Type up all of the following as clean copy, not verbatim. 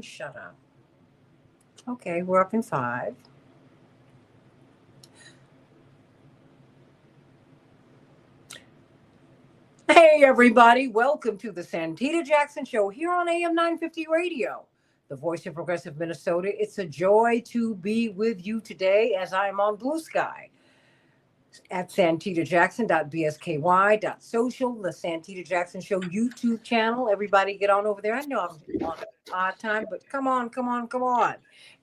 shut up. Okay, we're up in five. Hey, everybody. Welcome to the Santita Jackson Show here on AM 950 Radio, the voice of progressive Minnesota. It's a joy to be with you today as I'm on Blue Sky at santitajackson.bsky.social, the Santita Jackson Show YouTube channel. Everybody get on over there. I know I'm on odd time, but come on, come on, come on.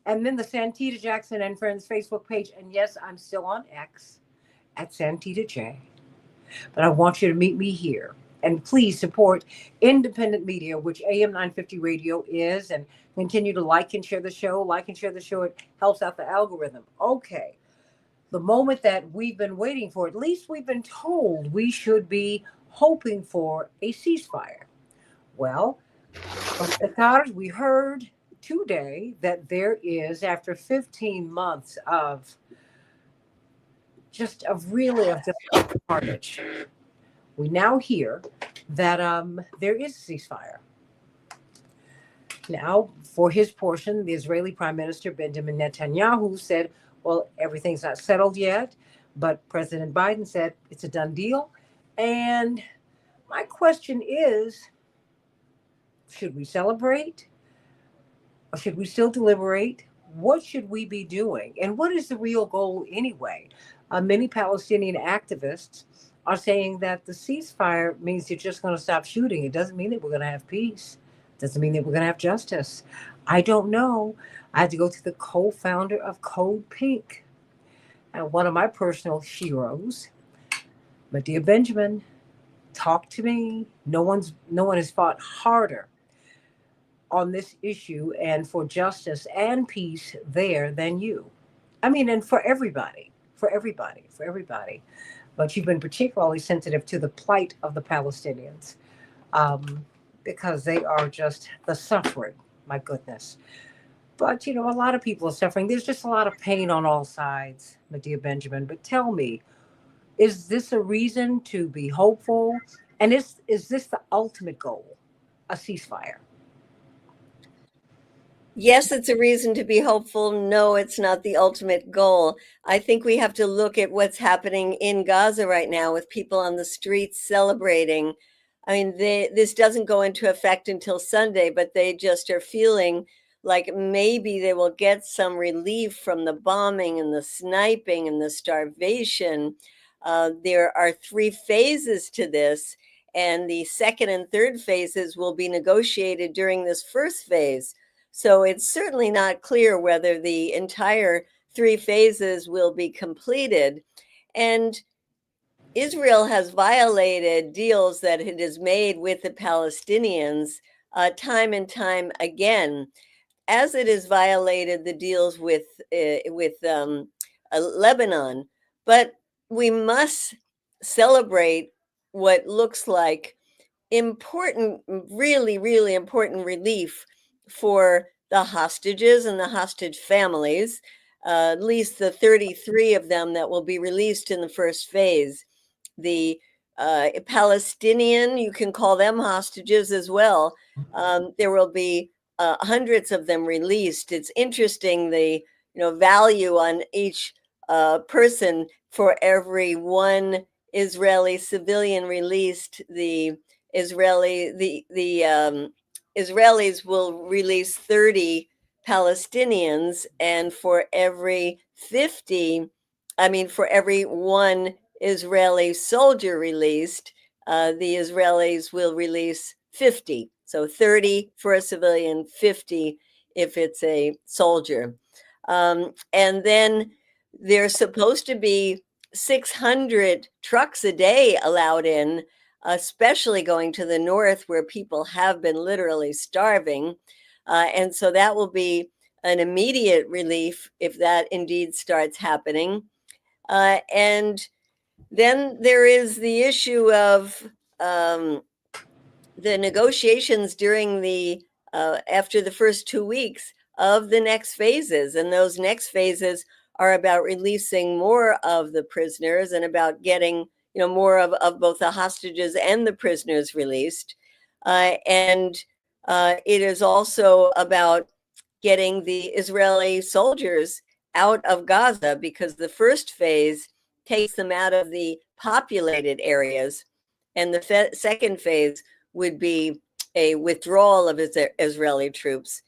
And then the Santita Jackson and Friends Facebook page. And yes, I'm still on X at Santita J. But I want you to meet me here. And please support independent media, which AM 950 Radio is, and continue to like and share the show. Like and share the show. It helps out the algorithm. Okay. The moment that we've been waiting for, at least we've been told we should be hoping for a ceasefire. Well, from the Qatars, we heard today that there is, after 15 months of just carnage, we now hear that there is a ceasefire. Now, for his portion, the Israeli Prime Minister Benjamin Netanyahu said, well, everything's not settled yet, but President Biden said it's a done deal. And my question is, should we celebrate or should we still deliberate? What should we be doing? And what is the real goal anyway? Many Palestinian activists are saying that the ceasefire means you're just going to stop shooting. It doesn't mean that we're going to have peace. It doesn't mean that we're going to have justice. I don't know. I had to go to the co-founder of Code Pink and one of my personal heroes, Medea Benjamin. Talk to me. No one has fought harder on this issue and for justice and peace there than you. I mean, and for everybody. But you've been particularly sensitive to the plight of the Palestinians because they are just the suffering. My goodness. But, a lot of people are suffering. There's just a lot of pain on all sides, Medea Benjamin. But tell me, is this a reason to be hopeful? And is this the ultimate goal, a ceasefire? Yes, it's a reason to be hopeful. No, it's not the ultimate goal. I think we have to look at what's happening in Gaza right now with people on the streets celebrating. I mean, this doesn't go into effect until Sunday, but they just are feeling like maybe they will get some relief from the bombing and the sniping and the starvation. There are 3 phases to this, and the second and third phases will be negotiated during this first phase. So it's certainly not clear whether the entire 3 phases will be completed. And Israel has violated deals that it has made with the Palestinians time and time again, as it has violated the deals with Lebanon. But we must celebrate what looks like important, really, really important relief for the hostages and the hostage families, at least the 33 of them that will be released in the first phase. The Palestinian, you can call them hostages as well. There will be hundreds of them released. It's interesting the value on each person. For every one Israeli civilian released, the Israelis will release 30 Palestinians, and for every one Israeli soldier released, the Israelis will release 50. So 30 for a civilian, 50 if it's a soldier. And then there's supposed to be 600 trucks a day allowed in, especially going to the north where people have been literally starving. And so that will be an immediate relief if that indeed starts happening. And then there is the issue of the negotiations during after the first 2 weeks of the next phases. And those next phases are about releasing more of the prisoners and about getting more of both the hostages and the prisoners released. And It is also about getting the Israeli soldiers out of Gaza, because the first phase takes them out of the populated areas, and the second phase would be a withdrawal of Israeli troops.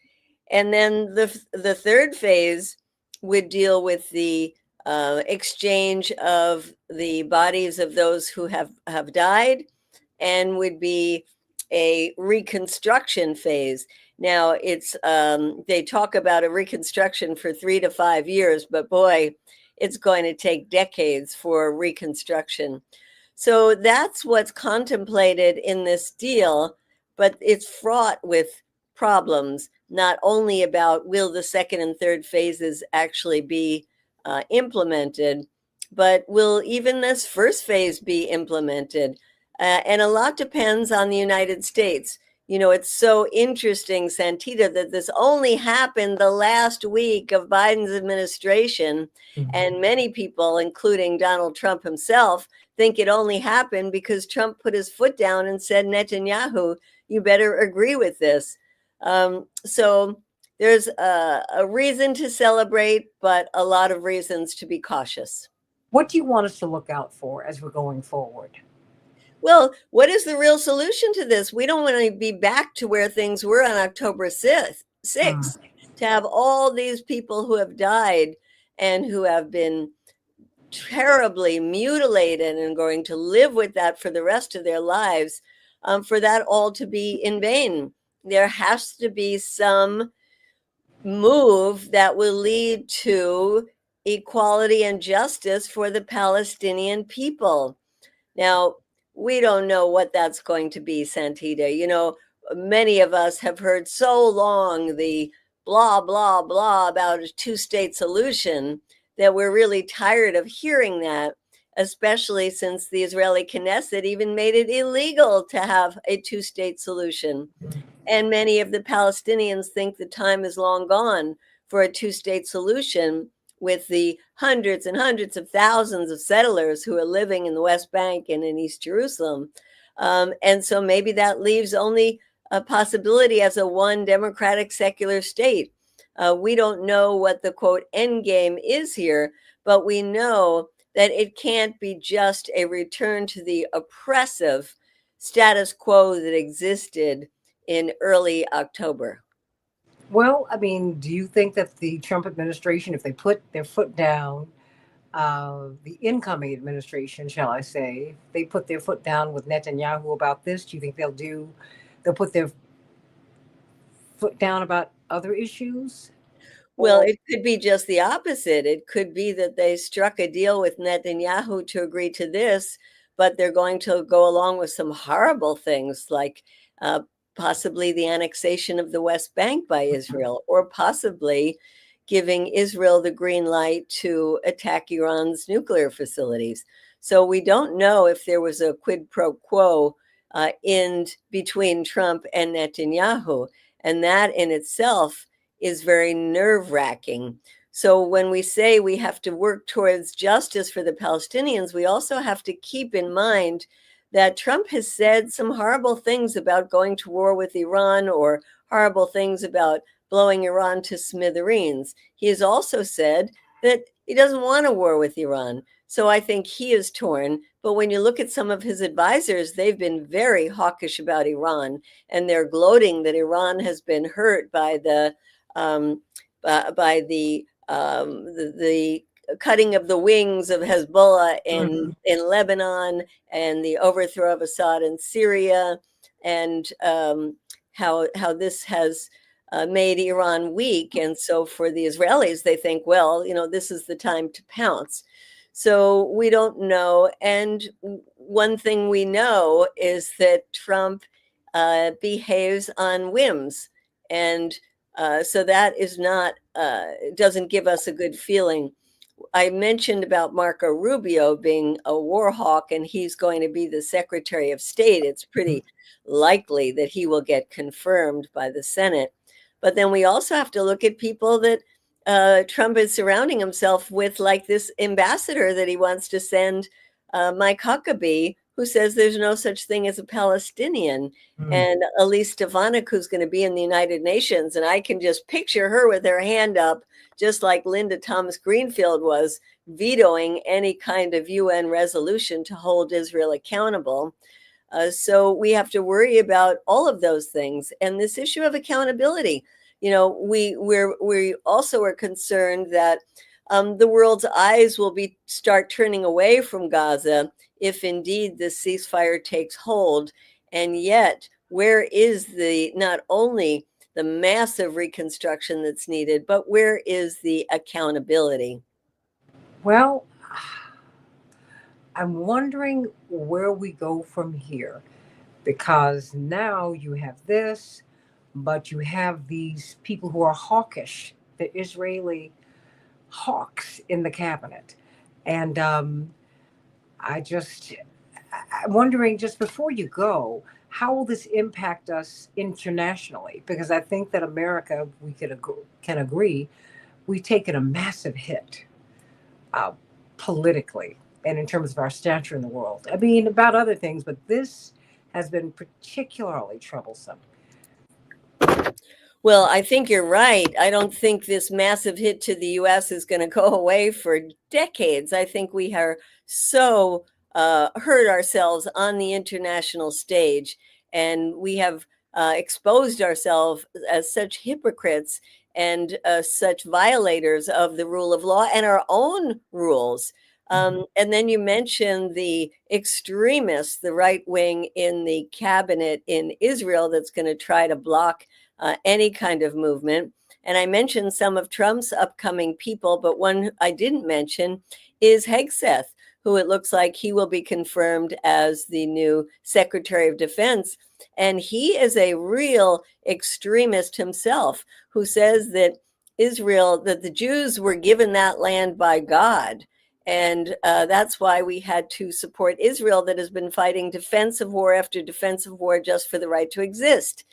And then the third phase would deal with the exchange of the bodies of those who have died, and would be a reconstruction phase. Now, it's they talk about a reconstruction for 3 to 5 years, but boy, it's going to take decades for reconstruction. So that's what's contemplated in this deal, but it's fraught with problems, not only about will the second and third phases actually be implemented, but will even this first phase be implemented? And a lot depends on the United States. You know, it's so interesting, Santita, that this only happened the last week of Biden's administration. Mhm. And many people, including Donald Trump himself, think it only happened because Trump put his foot down and said, Netanyahu, you better agree with this. So there's a reason to celebrate, but a lot of reasons to be cautious. What do you want us to look out for as we're going forward? Well, what is the real solution to this? We don't want to be back to where things were on October 6th, to have all these people who have died and who have been terribly mutilated and going to live with that for the rest of their lives, for that all to be in vain. There has to be some move that will lead to equality and justice for the Palestinian people. Now, we don't know what that's going to be, Santita. You know, many of us have heard so long the blah, blah, blah about a two-state solution that we're really tired of hearing that, especially since the Israeli Knesset even made it illegal to have a two-state solution. And many of the Palestinians think the time is long gone for a two-state solution, with the hundreds and hundreds of thousands of settlers who are living in the West Bank and in East Jerusalem. And so maybe that leaves only a possibility as a one democratic secular state. We don't know what the quote end game is here, but we know that it can't be just a return to the oppressive status quo that existed in early October. Well, I mean, do you think that the Trump administration, if they put their foot down, the incoming administration, shall I say, if they put their foot down with Netanyahu about this, do you think they'll put their foot down about other issues? Well, Or it could be just the opposite. It could be that they struck a deal with Netanyahu to agree to this, but they're going to go along with some horrible things like uh, possibly the annexation of the West Bank by Israel, or possibly giving Israel the green light to attack Iran's nuclear facilities. So we don't know if there was a quid pro quo in between Trump and Netanyahu, and that in itself is very nerve wracking. So when we say we have to work towards justice for the Palestinians, we also have to keep in mind that Trump has said some horrible things about going to war with Iran, or horrible things about blowing Iran to smithereens. He has also said that he doesn't want a war with Iran. So I think he is torn. But when you look at some of his advisors, they've been very hawkish about Iran, and they're gloating that Iran has been hurt by the um, the cutting of the wings of Hezbollah in Lebanon, and the overthrow of Assad in Syria, and how this has made Iran weak. And so for the Israelis, they think, well, you know, this is the time to pounce. So we don't know. And one thing we know is that Trump behaves on whims. And so that is not, doesn't give us a good feeling. I mentioned about Marco Rubio being a war hawk, and he's going to be the Secretary of State. It's pretty likely that he will get confirmed by the Senate. But then we also have to look at people that Trump is surrounding himself with, like this ambassador that he wants to send, Mike Huckabee, who says there's no such thing as a Palestinian, Mm. and Elise Stefanik, who's going to be in the United Nations. And I can just picture her with her hand up, just like Linda Thomas Greenfield was, vetoing any kind of UN resolution to hold Israel accountable. So we have to worry about all of those things, and this issue of accountability. We also are concerned that the world's eyes will be start turning away from Gaza if indeed the ceasefire takes hold. And yet, where is the not only the massive reconstruction that's needed, but where is the accountability? Well, I'm wondering where we go from here because now you have this, but you have these people who are hawkish, the Israeli hawks in the cabinet. And I just, I'm wondering just before you go, how will this impact us internationally? Because I think that America, we can agree, we've taken a massive hit uh, politically and in terms of our stature in the world. I mean, about other things, but this has been particularly troublesome. Well, I think you're right. I don't think this massive hit to the US is going to go away for decades. I think we are so hurt ourselves on the international stage, and we have exposed ourselves as such hypocrites and such violators of the rule of law and our own rules. And then you mentioned the extremists, the right wing in the cabinet in Israel that's going to try to block any kind of movement. And I mentioned some of Trump's upcoming people, but one I didn't mention is Hegseth, who it looks like he will be confirmed as the new Secretary of Defense. And he is a real extremist himself who says that that the Jews were given that land by God. And that's why we had to support Israel, that has been fighting defensive war after defensive war just for the right to exist,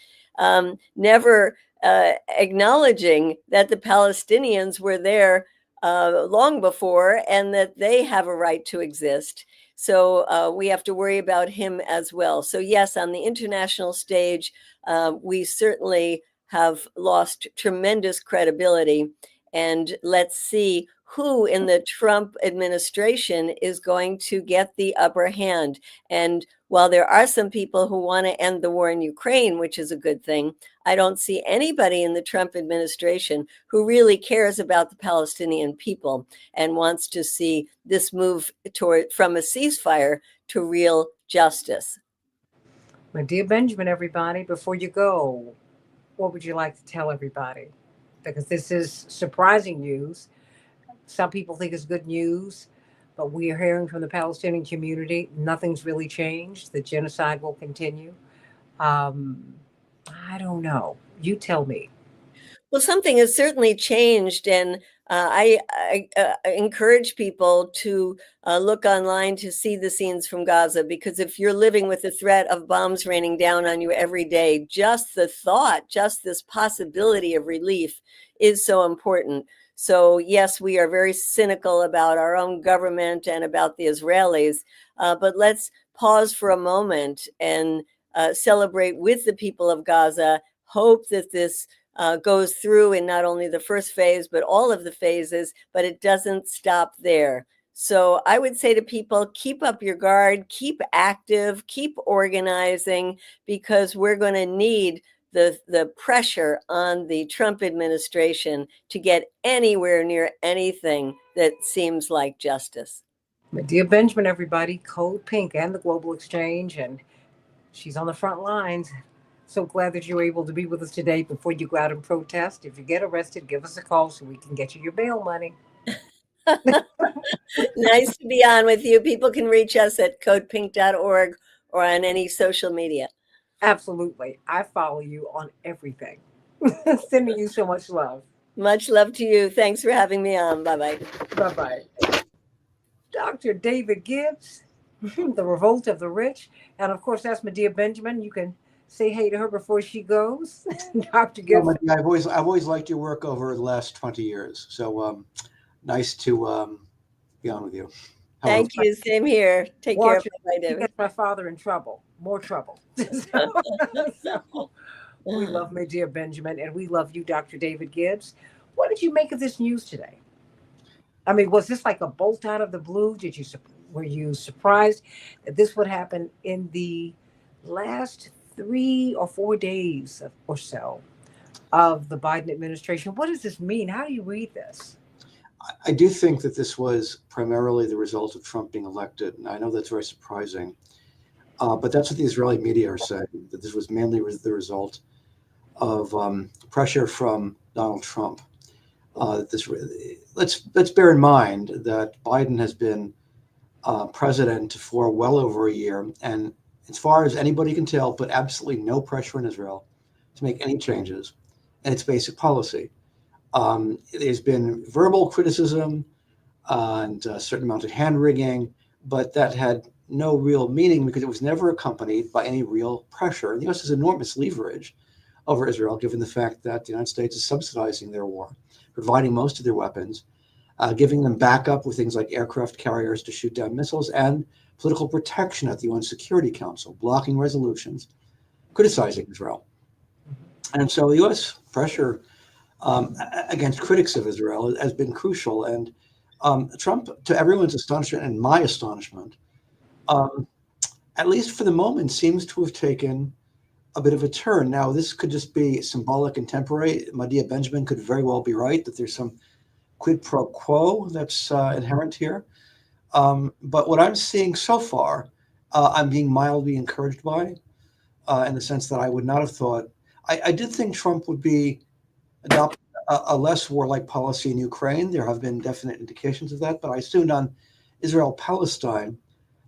never acknowledging that the Palestinians were there long before and that they have a right to exist. So we have to worry about him as well. So, yes, on the international stage, we certainly have lost tremendous credibility. And let's see who in the Trump administration is going to get the upper hand. And while there are some people who want to end the war in Ukraine, which is a good thing, I don't see anybody in the Trump administration who really cares about the Palestinian people and wants to see this move toward from a ceasefire to real justice. My dear Benjamin, everybody, before you go, what would you like to tell everybody? Because this is surprising news. Some people think it's good news, but we are hearing from the Palestinian community nothing's really changed. The genocide will continue. Um, I don't know. You tell me. Well, something has certainly changed, and I encourage people to look online to see the scenes from Gaza, because if you're living with the threat of bombs raining down on you every day, just the thought, just this possibility of relief is so important. So, yes, we are very cynical about our own government and about the Israelis, but let's pause for a moment and celebrate with the people of Gaza. Hope that this goes through in not only the first phase, but all of the phases, but it doesn't stop there. So I would say to people, keep up your guard, keep active, keep organizing, because we're going to need the pressure on the Trump administration to get anywhere near anything that seems like justice. My dear Benjamin, everybody, Code Pink and the Global Exchange, and she's on the front lines. So glad that you were able to be with us today before you go out and protest. If you get arrested, give us a call so we can get you your bail money. Nice to be on with you. People can reach us at codepink.org or on any social media. Absolutely. I follow you on everything. Sending you so much love. Much love to you. Thanks for having me on. Bye bye. Bye bye. Dr. David Gibbs, The Revolt of the Rich. And of course, that's my dear Benjamin. You can say hey to her before she goes. Dr. Well, Gibbs. I've always liked your work over the last 20 years. So nice to be on with you. However, Thank you. Same here. Take care. Watch it. Bye, He David. gets my father in trouble, more trouble. So we love my dear Benjamin, and we love you, Dr. David Gibbs. What did you make of this news today? I mean, was this like a bolt out of the blue? Were you surprised that this would happen in the last 3 or 4 days or so of the Biden administration? What does this mean? How do you read this? I do think that this was primarily the result of Trump being elected, and I know that's very surprising. But that's what the Israeli media are saying, that this was mainly the result of pressure from Donald Trump. Let's bear in mind that Biden has been president for well over a year, and as far as anybody can tell, put absolutely no pressure on Israel to make any changes in its basic policy. There's been verbal criticism and a certain amount of hand wringing, but that had no real meaning because it was never accompanied by any real pressure. And the U.S. has enormous leverage over Israel, given the fact that the United States is subsidizing their war, providing most of their weapons, giving them backup with things like aircraft carriers to shoot down missiles, and political protection at the UN Security Council, blocking resolutions, criticizing Israel. And so the U.S. pressure against critics of Israel has been crucial. And Trump, to everyone's astonishment and my astonishment, at least for the moment, seems to have taken a bit of a turn. Now, this could just be symbolic and temporary. Medea Benjamin could very well be right that there's some quid pro quo that's inherent here. But what I'm seeing so far, I'm being mildly encouraged by, in the sense that I would not have thought. I did think Trump would be adopt a less warlike policy in Ukraine. There have been definite indications of that, but I assumed on Israel-Palestine,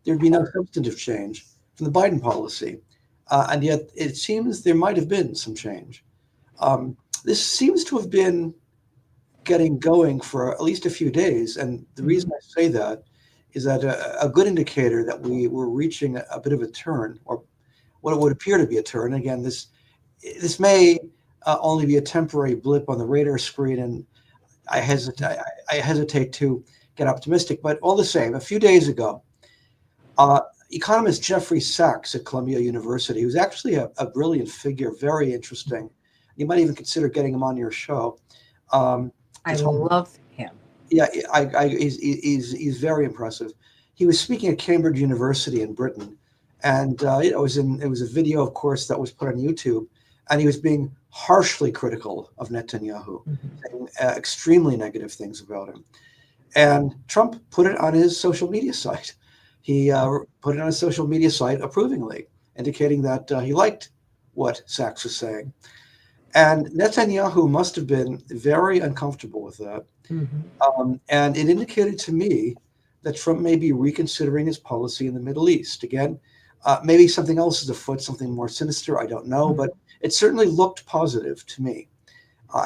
there'd be no substantive change from the Biden policy. And yet it seems there might have been some change. This seems to have been getting going for at least a few days. And the reason I say that is that a good indicator that we were reaching a bit of a turn, or what would appear to be a turn. Again, this may only be a temporary blip on the radar screen, and I hesitate to get optimistic. But all the same, a few days ago, economist Jeffrey Sachs at Columbia University, who's actually a brilliant figure, very interesting. You might even consider getting him on your show. I love him. Yeah, he's very impressive. He was speaking at Cambridge University in Britain, and it was a video, of course, that was put on YouTube, and he was being harshly critical of Netanyahu, saying extremely negative things about him. And Trump put it on his social media site. He put it on his social media site approvingly, indicating that he liked what Sachs was saying. And Netanyahu must have been very uncomfortable with that. And it indicated to me that Trump may be reconsidering his policy in the Middle East. Again, maybe something else is afoot, something more sinister, I don't know, but it certainly looked positive to me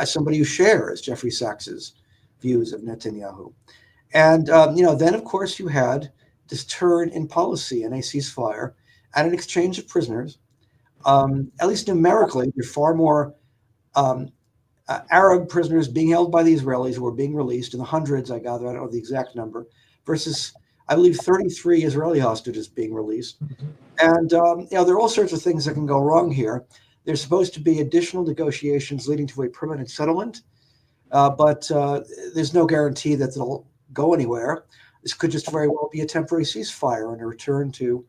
as somebody who shares Jeffrey Sachs's views of Netanyahu. And, then, of course, you had this turn in policy and a ceasefire and an exchange of prisoners. At least numerically, there are far more Arab prisoners being held by the Israelis who are being released in the hundreds, I gather, I don't know the exact number, versus, I believe, 33 Israeli hostages being released. And, there are all sorts of things that can go wrong here. There's supposed to be additional negotiations leading to a permanent settlement, but there's no guarantee that they'll go anywhere. This could just very well be a temporary ceasefire and a return to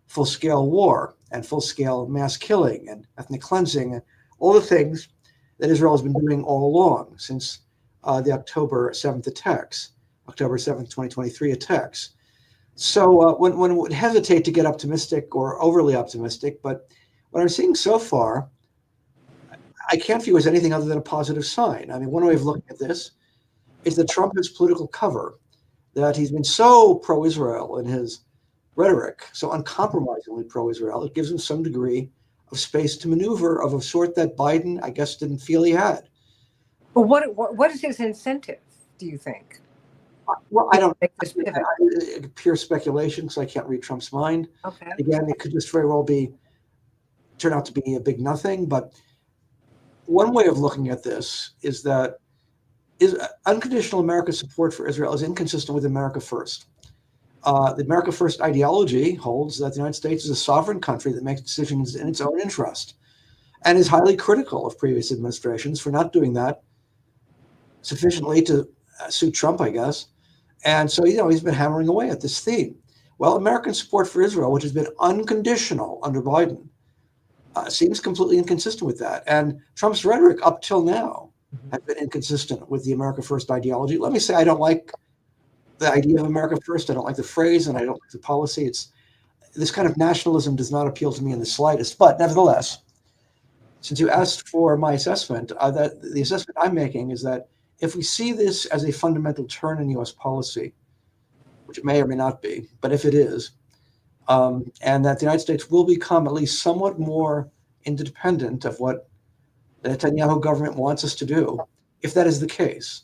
full-scale war and full-scale mass killing and ethnic cleansing and all the things that Israel has been doing all along since the October 7th attacks, October 7th, 2023 attacks. So one would hesitate to get optimistic or overly optimistic, but what I'm seeing so far, I can't view as anything other than a positive sign. I mean, one way of looking at this is that Trump has political cover, that he's been so pro-Israel in his rhetoric, so uncompromisingly pro-Israel, it gives him some degree of space to maneuver of a sort that Biden, I guess, didn't feel he had. But what is his incentive, do you think? Well, I don't make this pivot? Pure speculation, because I can't read Trump's mind. Okay. Again, it could just very well turn out to be a big nothing. But one way of looking at this is that unconditional American support for Israel is inconsistent with America first. The America First ideology holds that the United States is a sovereign country that makes decisions in its own interest and is highly critical of previous administrations for not doing that sufficiently to suit Trump, I guess. And so, he's been hammering away at this theme. Well, American support for Israel, which has been unconditional under Biden, seems completely inconsistent with that. And Trump's rhetoric up till now has been inconsistent with the America First ideology. Let me say, I don't like the idea of America First. I don't like the phrase, and I don't like the policy. This kind of nationalism does not appeal to me in the slightest. But nevertheless, since you asked for my assessment, that the assessment I'm making is that if we see this as a fundamental turn in U.S. policy, which it may or may not be, but if it is, and that the United States will become at least somewhat more independent of what the Netanyahu government wants us to do, if that is the case,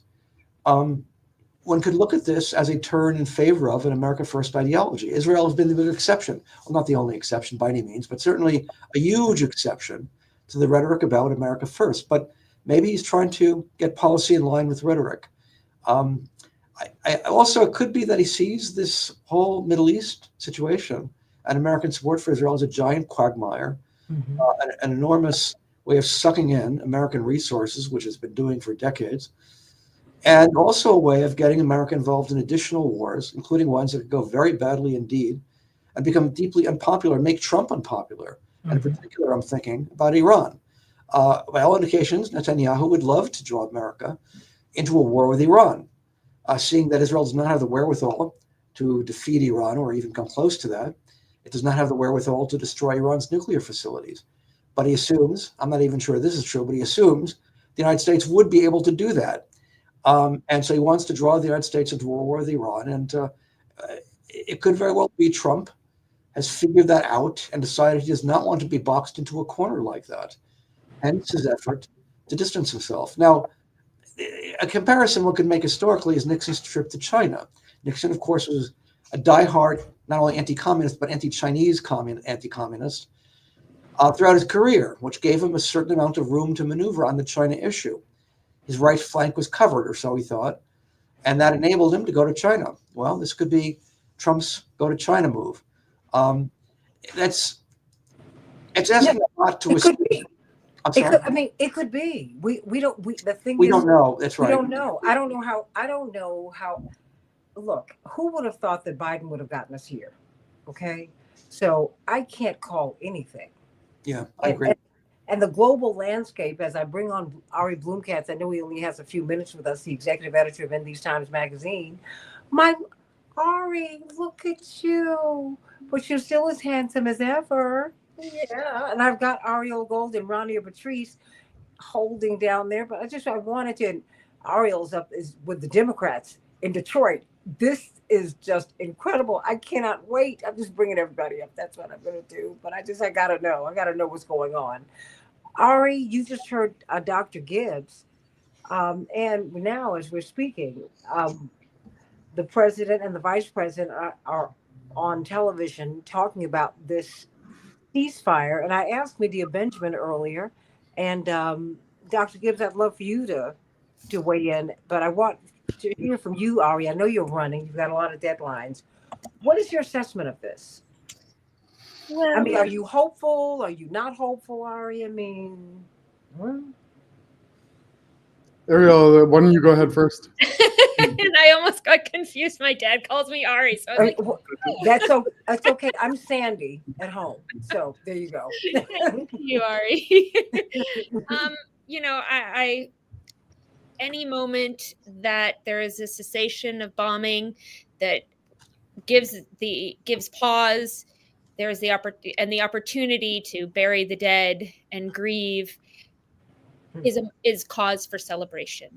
one could look at this as a turn in favor of an America First ideology. Israel has been the big exception. Well, not the only exception by any means, but certainly a huge exception to the rhetoric about America First. But maybe he's trying to get policy in line with rhetoric. I also, it could be that he sees this whole Middle East situation and American support for Israel as a giant quagmire, an enormous way of sucking in American resources, which it's been doing for decades, and also a way of getting America involved in additional wars, including ones that could go very badly indeed and become deeply unpopular, make Trump unpopular. And in particular, I'm thinking about Iran. By all indications, Netanyahu would love to draw America into a war with Iran, seeing that Israel does not have the wherewithal to defeat Iran or even come close to that. It does not have the wherewithal to destroy Iran's nuclear facilities. But he assumes, I'm not even sure this is true, but he assumes the United States would be able to do that. And so he wants to draw the United States into a war with Iran. And it could very well be Trump has figured that out and decided he does not want to be boxed into a corner like that. Hence his effort to distance himself. Now, a comparison one could make historically is Nixon's trip to China. Nixon, of course, was a diehard, not only anti-communist, but anti-Chinese anti-communist throughout his career, which gave him a certain amount of room to maneuver on the China issue. His right flank was covered, or so he thought, and that enabled him to go to China. Well, this could be Trump's go to China move. It's asking a lot to It could be. I'm sorry. It could be. We don't. We don't know. That's right. We don't know. I don't know how. Look, who would have thought that Biden would have gotten us here? Okay, so I can't call anything. Yeah, I agree. And the global landscape, as I bring on Ari Bloomkatz, I know he only has a few minutes with us, the executive editor of In These Times magazine. My Ari, look at you, but you're still as handsome as ever. Yeah, and I've got Ariel Gold and Ronnie Patrice holding down there, but I wanted to. And Ariel's up is with the Democrats in Detroit. This is just incredible. I cannot wait. I'm just bringing everybody up. That's what I'm going to do. But I gotta know. I gotta know what's going on. Ari, you just heard Dr. Gibbs, and now as we're speaking, the president and the vice president are on television talking about this ceasefire. And I asked Medea Benjamin earlier, and Dr. Gibbs, I'd love for you to weigh in, but I want to hear from you, Ari. I know you're running. You've got a lot of deadlines. What is your assessment of this? Well, I mean, are you hopeful? Are you not hopeful, Ari? I mean, Ariel, why don't you go ahead first? And I almost got confused. My dad calls me Ari, so I was like, that's okay. I'm Sandy at home, so there you go. Thank you, Ari. I any moment that there is a cessation of bombing that gives pause, there's the opportunity to bury the dead and grieve is cause for celebration.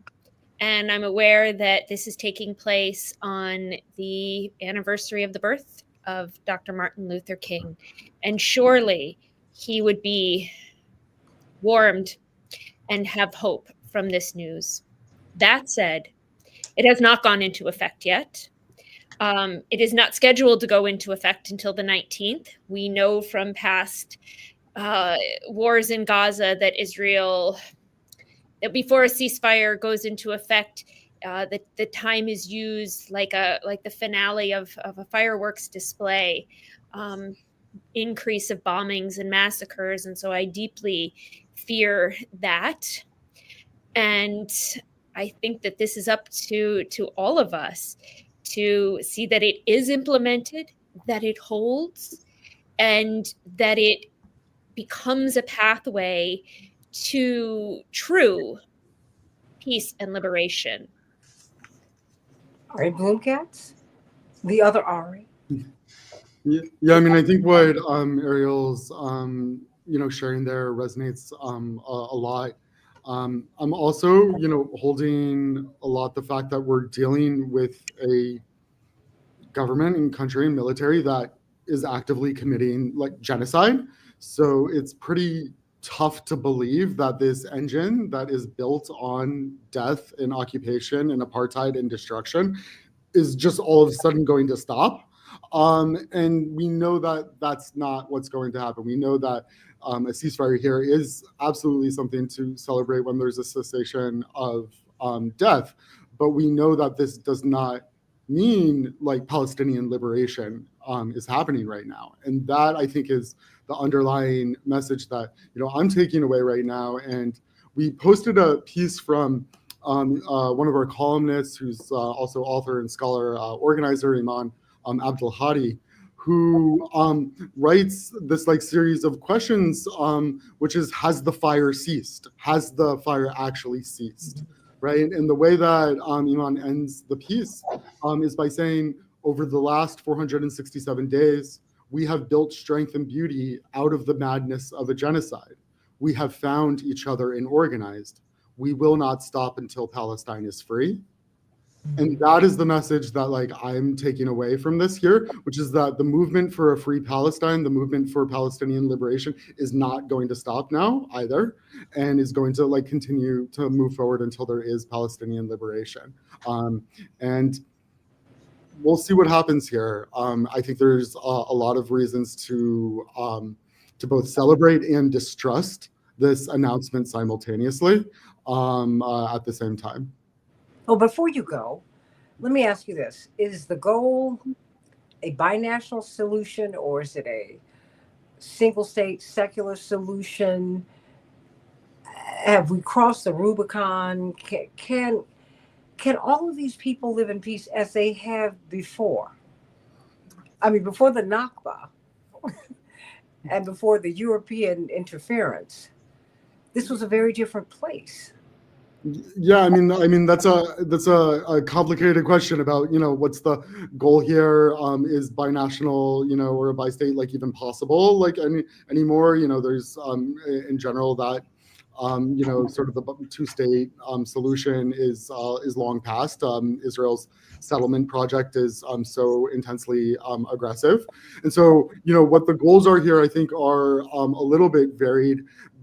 And I'm aware that this is taking place on the anniversary of the birth of Dr. Martin Luther King. And surely he would be warmed and have hope from this news. That said, it has not gone into effect yet. It is not scheduled to go into effect until the 19th. We know from past wars in Gaza that Israel, that before a ceasefire goes into effect, the time is used like the finale of a fireworks display, increase of bombings and massacres. And so I deeply fear that. And I think that this is up to all of us to see that it is implemented, that it holds, and that it becomes a pathway to true peace and liberation. Ari Bloomcats, the other Ari. Yeah, I mean, I think what Ariel's sharing there resonates a lot. I'm also holding a lot the fact that we're dealing with a government and country and military that is actively committing like genocide. So it's pretty tough to believe that this engine that is built on death and occupation and apartheid and destruction is just all of a sudden going to stop. And we know that that's not what's going to happen. We know that a ceasefire here is absolutely something to celebrate when there's a cessation of death. But we know that this does not mean like Palestinian liberation is happening right now. And that I think is the underlying message that I'm taking away right now. And we posted a piece from one of our columnists, who's also author and scholar, organizer, Iman Abdul Hadi, who writes this like series of questions, which is, has the fire ceased? Has the fire actually ceased? Right? And the way that Iman ends the piece is by saying, over the last 467 days, we have built strength and beauty out of the madness of a genocide. We have found each other and organized. We will not stop until Palestine is free. And that is the message that like I'm taking away from this here, which is that the movement for a free Palestine, the movement for Palestinian liberation is not going to stop now either, and is going to like continue to move forward until there is Palestinian liberation. And we'll see what happens here. I think there's a lot of reasons to both celebrate and distrust this announcement simultaneously at the same time. Well, before you go, let me ask you this. Is the goal a binational solution, or is it a single state secular solution? Have we crossed the Rubicon? Can all of these people live in peace as they have before? I mean, before the Nakba and before the European interference, this was a very different place. Yeah, I mean that's a complicated question about what's the goal here. Is binational or a bi-state like even possible like anymore? There's in general that sort of the two-state solution is long past. Israel's settlement project is so intensely aggressive, and so what the goals are here I think are a little bit varied,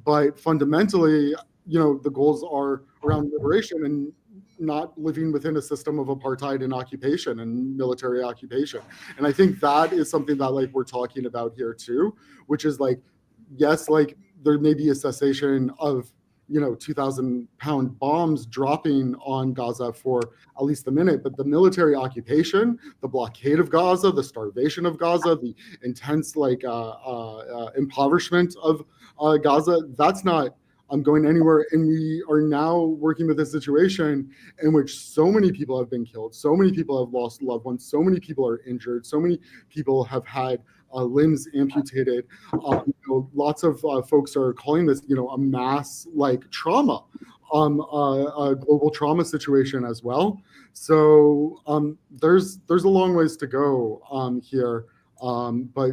but fundamentally the goals are around liberation and not living within a system of apartheid and occupation and military occupation. And I think that is something that like we're talking about here too, which is like, yes, like there may be a cessation of 2,000-pound bombs dropping on Gaza for at least a minute, but the military occupation, the blockade of Gaza, the starvation of Gaza, the intense like impoverishment of Gaza, that's not going anywhere. And we are now working with a situation in which so many people have been killed, so many people have lost loved ones, so many people are injured, so many people have had limbs amputated. Lots of folks are calling this, a mass like trauma, a global trauma situation as well. So there's a long ways to go here, but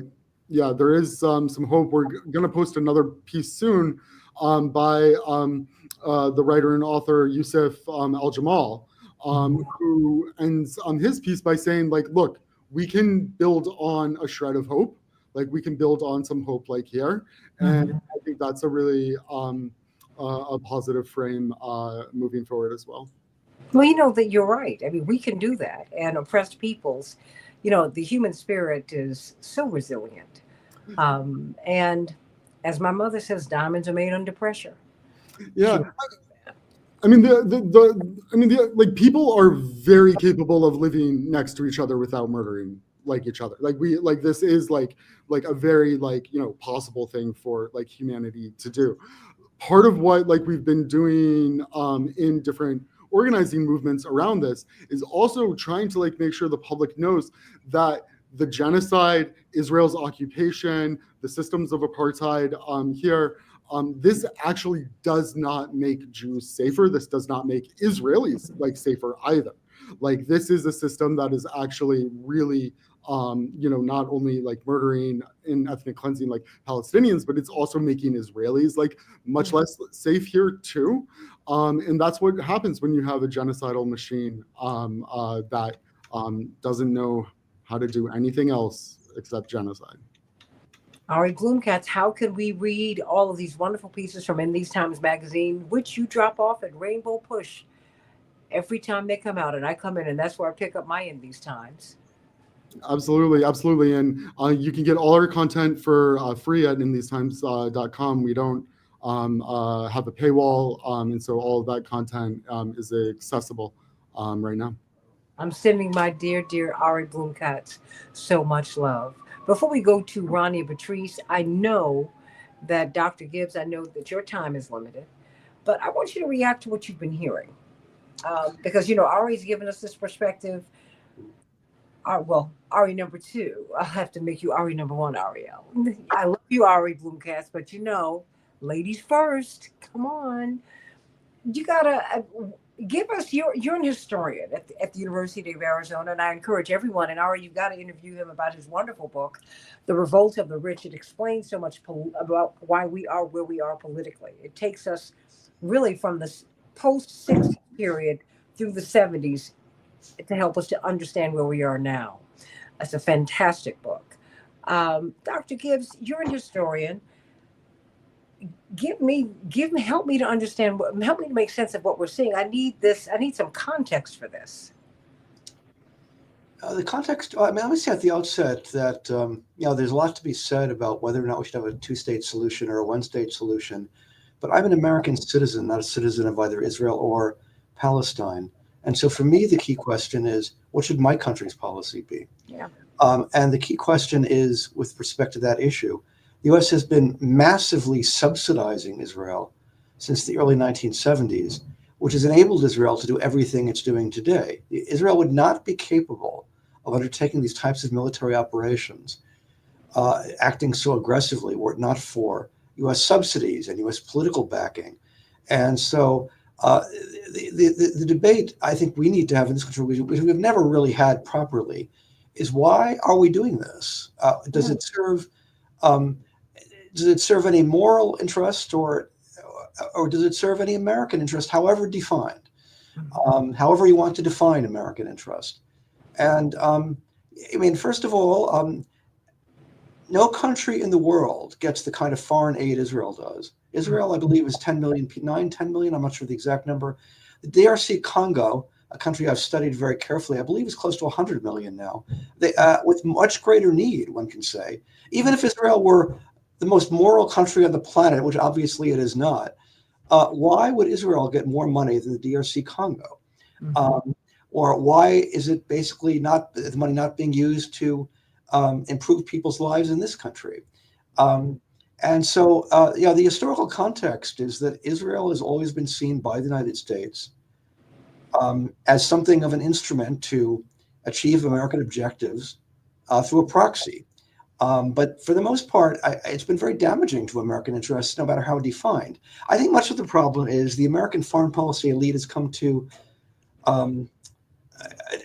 yeah, there is some hope. We're going to post another piece soon by the writer and author Yusuf Al-Jamal, who ends his piece by saying, like, look, we can build on a shred of hope. Like, we can build on some hope like here. And I think that's a really a positive frame moving forward as well. Well, that you're right. I mean, we can do that. And oppressed peoples, the human spirit is so resilient. And as my mother says, diamonds are made under pressure. Yeah. I I mean, like people are very capable of living next to each other without murdering like each other. Like this is like a very like, possible thing for like humanity to do. Part of what like we've been doing in different organizing movements around this is also trying to like make sure the public knows that the genocide, Israel's occupation, the systems of apartheid here, this actually does not make Jews safer. This does not make Israelis like safer either. Like this is a system that is actually really, not only like murdering and ethnic cleansing like Palestinians, but it's also making Israelis like much less safe here too. And that's what happens when you have a genocidal machine that doesn't know how to do anything else except genocide. Ari Bloomkatz, how can we read all of these wonderful pieces from In These Times magazine, which you drop off at Rainbow Push every time they come out? And I come in, and that's where I pick up my In These Times. Absolutely. And you can get all our content for free at inthesetimes.com. We don't have a paywall, and so all of that content is accessible right now. I'm sending my dear, dear Ari Bloomkatz so much love. Before we go to Ronnie and Patrice, I know that Dr. Gibbs, I know that your time is limited, but I want you to react to what you've been hearing. Because, Ari's given us this perspective. Ari number 2. I'll have to make you Ari number 1, Ariel. I love you, Ari Bloomkatz, but ladies first. Come on. You gotta give us you're an historian at the University of Arizona, and I encourage everyone, and Ari, you've got to interview him about his wonderful book, The Revolt of the Rich. It explains so much about why we are where we are politically. It takes us really from the post-60s period through the 70s to help us to understand where we are now. It's a fantastic book. Dr. Gibbs, you're an historian. Help me to understand, help me to make sense of what we're seeing. I need some context for this. The context, let me say at the outset that, there's a lot to be said about whether or not we should have a 2-state solution or a 1-state solution. But I'm an American citizen, not a citizen of either Israel or Palestine. And so for me, the key question is, what should my country's policy be? Yeah. And the key question is, with respect to that issue, the U.S. has been massively subsidizing Israel since the early 1970s, which has enabled Israel to do everything it's doing today. Israel would not be capable of undertaking these types of military operations, acting so aggressively, were it not for U.S. subsidies and U.S. political backing. And so the debate I think we need to have in this country, which we've never really had properly, is why are we doing this? Does it serve any moral interest, or does it serve any American interest, however defined, however you want to define American interest? And first of all, no country in the world gets the kind of foreign aid Israel does. Israel, I believe, is 10 million, 10 million, I'm not sure the exact number. The DRC Congo, a country I've studied very carefully, I believe is close to 100 million now, with much greater need, one can say. Even if Israel were the most moral country on the planet, which obviously it is not, why would Israel get more money than the DRC Congo? Mm-hmm. Or why is it basically the money not being used to improve people's lives in this country? And so, the historical context is that Israel has always been seen by the United States as something of an instrument to achieve American objectives through a proxy. But for the most part, it's been very damaging to American interests, no matter how defined. I think much of the problem is the American foreign policy elite has come to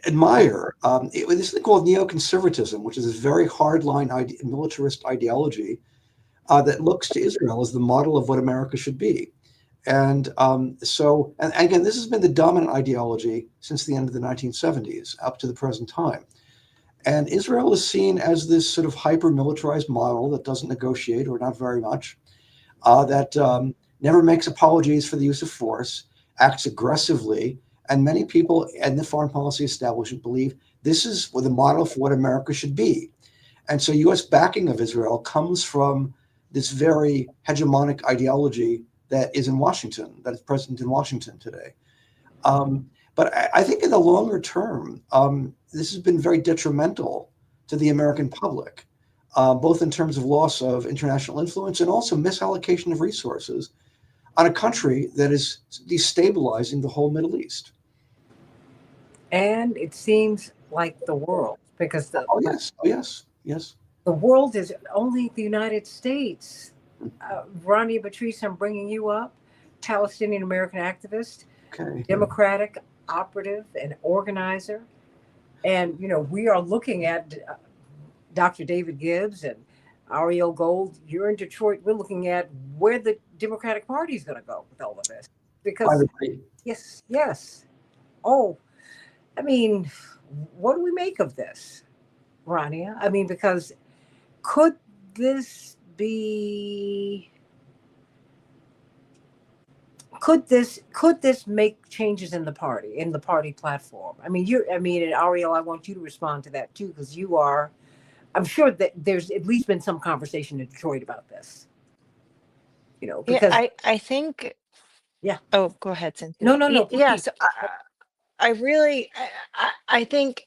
admire this thing called neoconservatism, which is a very hardline militarist ideology that looks to Israel as the model of what America should be. And so again, this has been the dominant ideology since the end of the 1970s up to the present time. And Israel is seen as this sort of hyper-militarized model that doesn't negotiate, or not very much, that never makes apologies for the use of force, acts aggressively, and many people in the foreign policy establishment believe this is the model for what America should be. And so U.S. backing of Israel comes from this very hegemonic ideology that is in Washington, that is present in Washington today. But I think in the longer term, this has been very detrimental to the American public, both in terms of loss of international influence and also misallocation of resources on a country that is destabilizing the whole Middle East. And it seems like the world, because Oh, yes. Oh, yes. Yes. the world is only the United States. Ronnie Patrice, I'm bringing you up, Palestinian American activist, Okay. Democratic operative, and organizer. And, we are looking at Dr. David Gibbs and Ariel Gold. You're in Detroit. We're looking at where the Democratic Party is going to go with all of this. I Because, agree. yes, yes. Oh, I mean, what do we make of this, Rania? I mean, because could this be could this make changes in the party platform? I mean, and Ariel, I want you to respond to that too, because I'm sure that there's at least been some conversation in Detroit about this. Yeah, Because I think. yeah. Oh, go ahead, Cynthia. No, no, no, Yeah, please. so I really, I think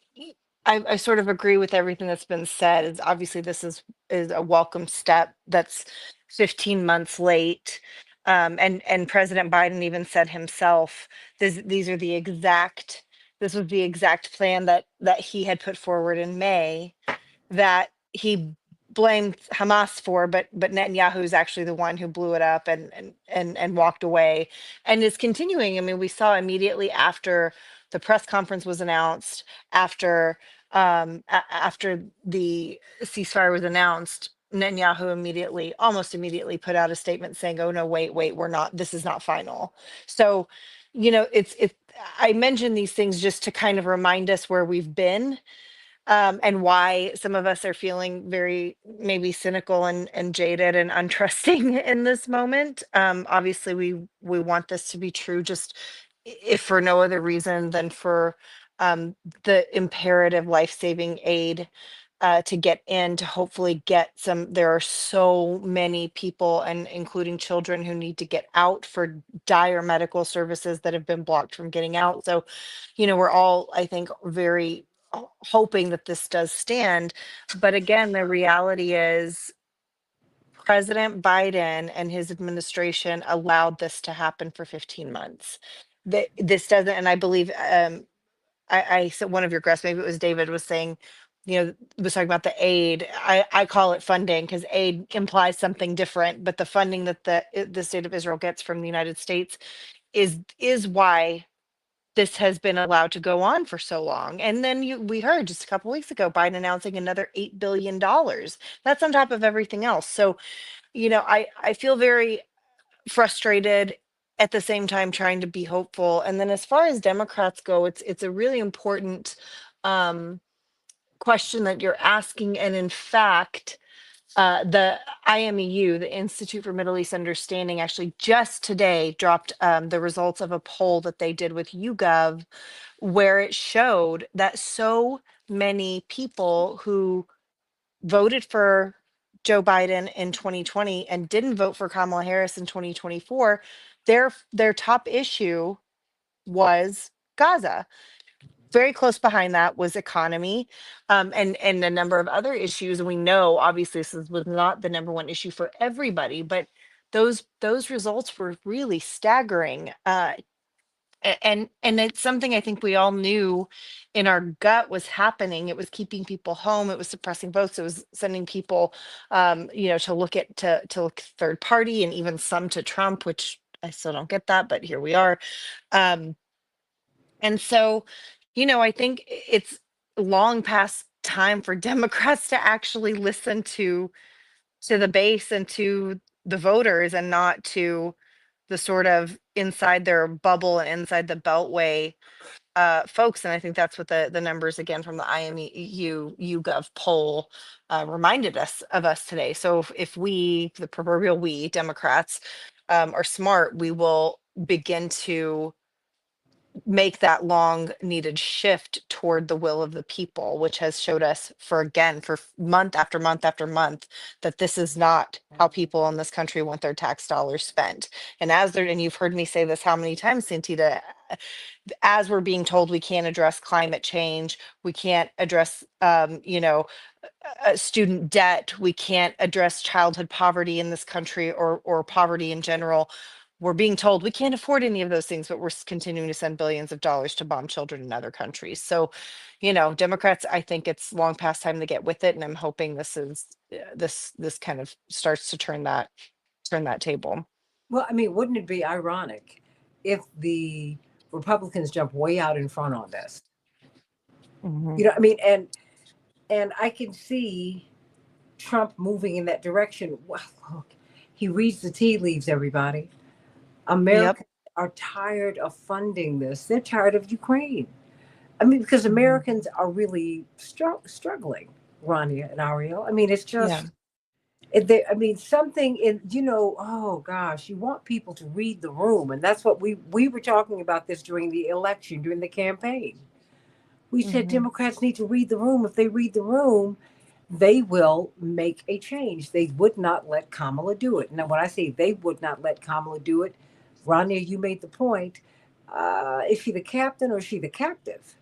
I sort of agree with everything that's been said. Is obviously this is a welcome step. That's 15 months late, and President Biden even said himself, these are the exact. This was the exact plan that he had put forward in May that he blamed Hamas for, but Netanyahu is actually the one who blew it up and walked away and is continuing. I mean, we saw immediately after the press conference was announced, after after the ceasefire was announced, Netanyahu almost immediately put out a statement saying, "Oh no, wait, we're not. This is not final." So, it's. I mention these things just to kind of remind us where we've been, and why some of us are feeling very maybe cynical and jaded and untrusting in this moment. Obviously, we want this to be true, just if for no other reason than for the imperative life-saving aid to get in, to hopefully get some. There are so many people, and including children, who need to get out for dire medical services that have been blocked from getting out. So, we're all, I think, very hoping that this does stand. But again, the reality is President Biden and his administration allowed this to happen for 15 months. This doesn't, and I believe I said one of your guests, maybe it was David, was saying, was talking about the aid. I call it funding because aid implies something different, but the funding that the state of Israel gets from the United States is why this has been allowed to go on for so long. And then we heard just a couple weeks ago Biden announcing another $8 billion. That's on top of everything else. So, I feel very frustrated, at the same time trying to be hopeful. And then as far as Democrats go, it's a really important um, question that you're asking. And in fact, the IMEU, the Institute for Middle East Understanding, actually just today dropped the results of a poll that they did with YouGov, where it showed that so many people who voted for Joe Biden in 2020 and didn't vote for Kamala Harris in 2024, their top issue was Gaza. Very close behind that was economy, and a number of other issues. And we know, obviously, was not the number one issue for everybody, but those results were really staggering. And it's something I think we all knew in our gut was happening. It was keeping people home. It was suppressing votes. It was sending people, to look at to look third party, and even some to Trump, which I still don't get that, but here we are. Um, and so, I think it's long past time for Democrats to actually listen to the base and to the voters, and not to the sort of inside their bubble and inside the beltway folks. And I think that's what the numbers again from the IMEU YouGov poll reminded us today. So if we, the proverbial we Democrats, are smart, we will begin to make that long needed shift toward the will of the people, which has showed us for month after month after month that this is not how people in this country want their tax dollars spent. And and you've heard me say this how many times, Santita, as we're being told we can't address climate change, we can't address, student debt, we can't address childhood poverty in this country, or poverty in general. We're being told we can't afford any of those things, but we're continuing to send billions of dollars to bomb children in other countries. So, Democrats, I think it's long past time to get with it, and I'm hoping this kind of starts to turn that table. Well, I mean, wouldn't it be ironic if the Republicans jump way out in front on this? Mhm. I mean, and I can see Trump moving in that direction. Well, look, he reads the tea leaves, everybody. Yep. Americans are tired of funding this. They're tired of Ukraine. I mean, because Americans are really struggling, Rania and Ariel. I mean, it's Yeah. just, I mean, something in, oh gosh, you want people to read the room. And that's what we were talking about this during the election, during the campaign. We said Mhm. Democrats need to read the room. If they read the room, they will make a change. They would not let Kamala do it. Now, when I say they would not let Kamala do it, Rania, you made the point. Is she the captain or is she the captive?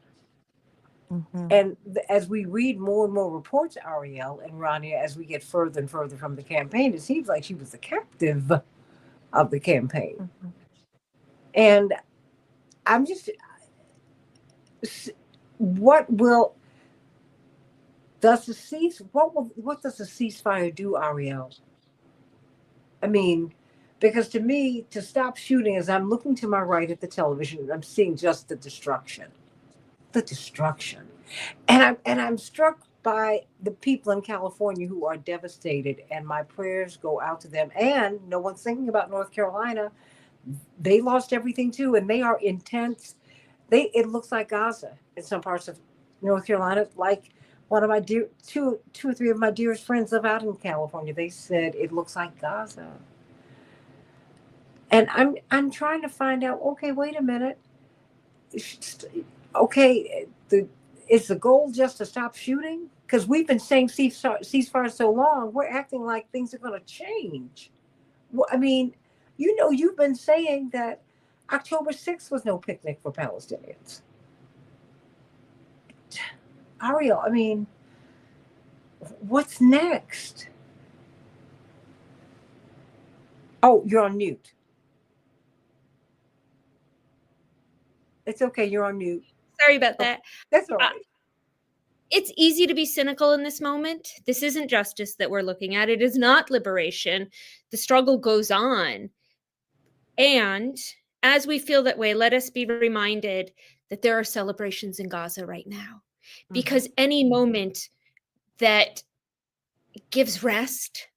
Mhm. And as we read more and more reports, Ariel and Rania, as we get further and further from the campaign, it seems like she was the captive of the campaign. Mhm. And I'm just, what will does the cease? What does the ceasefire do, Ariel? I mean, because to me, to stop shooting, as I'm looking to my right at the television, I'm seeing just the destruction, and I'm struck by the people in California who are devastated, and my prayers go out to them. And no one's thinking about North Carolina. They lost everything too, and they are intense. It looks like Gaza in some parts of North Carolina. Like one of my two or three of my dearest friends live out in California. They said it looks like Gaza. And I'm trying to find out. Okay, wait a minute. Okay, is the goal just to stop shooting? Because we've been saying ceasefire so long, we're acting like things are going to change. Well, I mean, you've been saying that October 6th was no picnic for Palestinians. Ariel, I mean, what's next? Oh, you're on mute. It's okay. You're on mute. Sorry about Oh, that. that's all right. It's easy to be cynical in this moment. This isn't justice that we're looking at. It is not liberation. The struggle goes on. And as we feel that way, let us be reminded that there are celebrations in Gaza right now. Because any moment that gives rest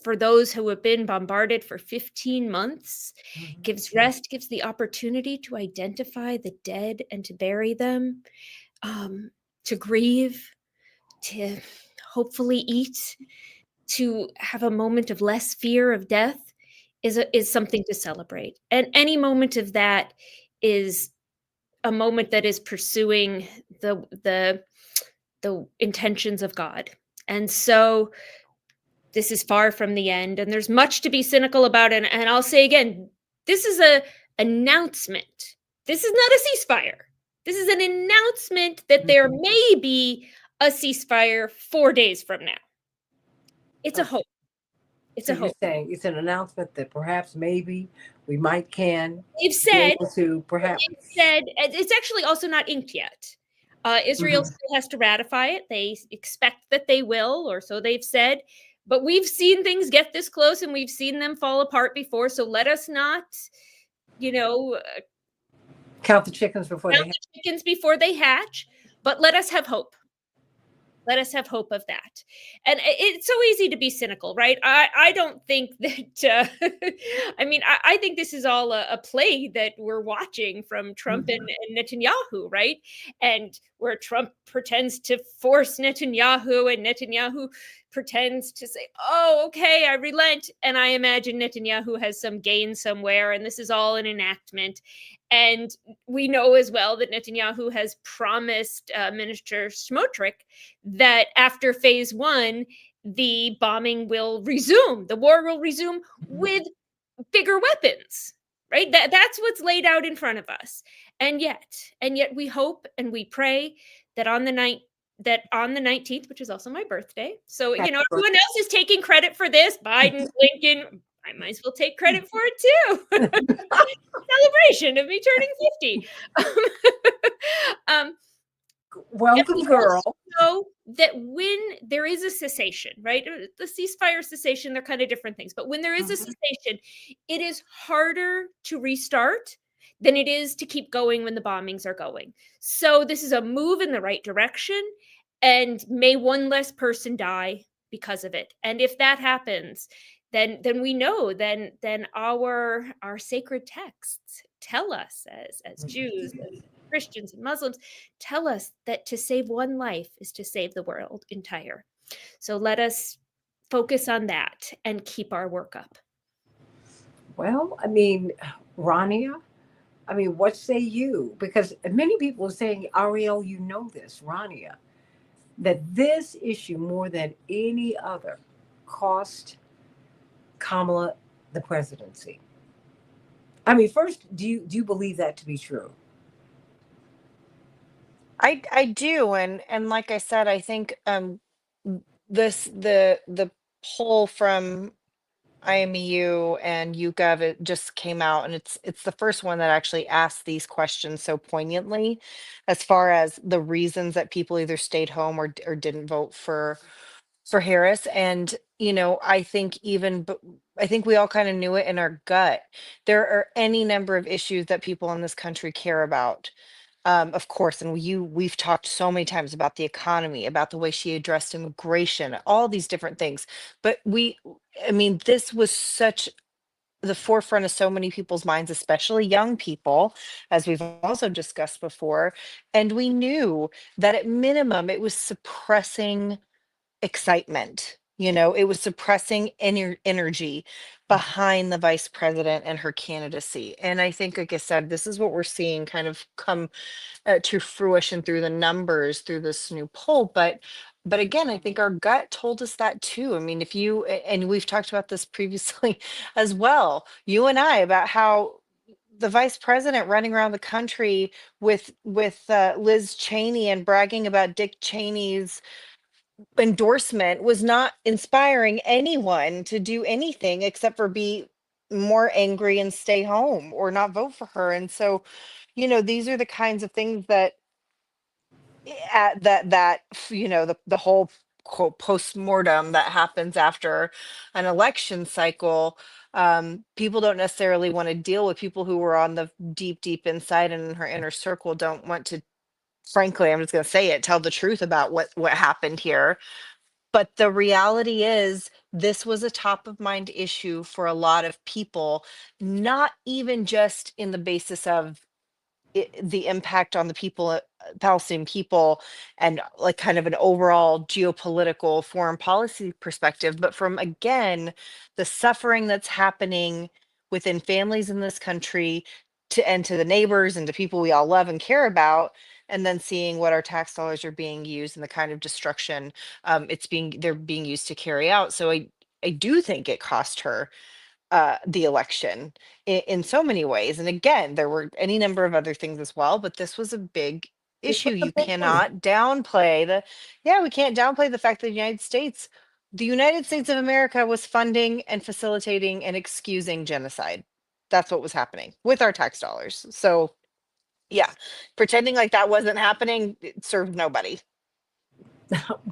for those who have been bombarded for 15 months, gives rest, gives the opportunity to identify the dead and to bury them, to grieve, to hopefully eat, to have a moment of less fear of death is something to celebrate. And any moment of that is a moment that is pursuing the intentions of God. And so this is far from the end, and there's much to be cynical about. And I'll say again, this is a announcement. This is not a ceasefire. This is an announcement that there may be a ceasefire 4 days from now. It's a hope. It's So a you're hope. saying it's an announcement that perhaps maybe we might They've be said, able to perhaps. it's actually also not inked yet. Israel still has to ratify it. They expect that they will, or so they've said. But we've seen things get this close and we've seen them fall apart before. So let us not, Count the chickens before count they hatch. the chickens before they hatch, but let us have hope. Let us have hope of that. And it's so easy to be cynical, right? I don't think that, I think this is all a play that we're watching from Trump and Netanyahu, right? And where Trump pretends to force Netanyahu and Netanyahu pretends to say, oh, okay, I relent. And I imagine Netanyahu has some gain somewhere, and this is all an enactment. And we know as well that Netanyahu has promised Minister Smotrich that after phase one, the bombing will resume, the war will resume with bigger weapons, right? That's what's laid out in front of us. And yet we hope and we pray that on the 19th, which is also my birthday. So, Happy everyone else is taking credit for this. Biden, Lincoln, I might as well take credit for it too. Celebration of me turning 50. um, Welcome, girl. know that when there is a cessation, right? The ceasefire cessation, they're kind of different things. But when there is a cessation, it is harder to restart than it is to keep going when the bombings are going. So this is a move in the right direction. And may one less person die because of it. And if that happens, then we know then our sacred texts tell us as Jews, as Christians and Muslims, tell us that to save one life is to save the world entire. So let us focus on that and keep our work up. Well, I mean, Rania, I mean, what say you? Because many people are saying, Ariel, you know this, Rania, that this issue more than any other cost Kamala the presidency. I mean, first, do you believe that to be true? I do, and like I said, I think the poll from IMEU and YouGov, it just came out, and it's the first one that actually asked these questions so poignantly, as far as the reasons that people either stayed home or didn't vote for Harris. And I think I think we all kind of knew it in our gut. There are any number of issues that people in this country care about, of course, and we've talked so many times about the economy, about the way she addressed immigration, all these different things. But I mean, this was such the forefront of so many people's minds, especially young people, as we've also discussed before. And we knew that at minimum, it was suppressing excitement. It was suppressing energy behind the vice president and her candidacy. And I think, like I said, this is what we're seeing kind of come to fruition through the numbers through this new poll. But again, I think our gut told us that too. I mean, and we've talked about this previously as well, you and I, about how the vice president running around the country with Liz Cheney and bragging about Dick Cheney's endorsement was not inspiring anyone to do anything except for be more angry and stay home or not vote for her. And so, these are the kinds of things that the whole quote post-mortem that happens after an election cycle. People don't necessarily want to deal with. People who were on the deep inside and in her inner circle don't want to, frankly, I'm just going to say it, tell the truth about what happened here. But the reality is, this was a top of mind issue for a lot of people, not even just in the basis of the impact on the people, Palestinian people, and like kind of an overall geopolitical foreign policy perspective, but from, again, the suffering that's happening within families in this country and to the neighbors and to people we all love and care about, and then seeing what our tax dollars are being used and the kind of destruction they're being used to carry out. So I do think it cost her the election in so many ways. And again, there were any number of other things as well, but this was a big This issue. was a You big one. cannot downplay we can't downplay the fact that the United States of America was funding and facilitating and excusing genocide. That's what was happening with our tax dollars. So yeah, pretending like that wasn't happening, it served nobody.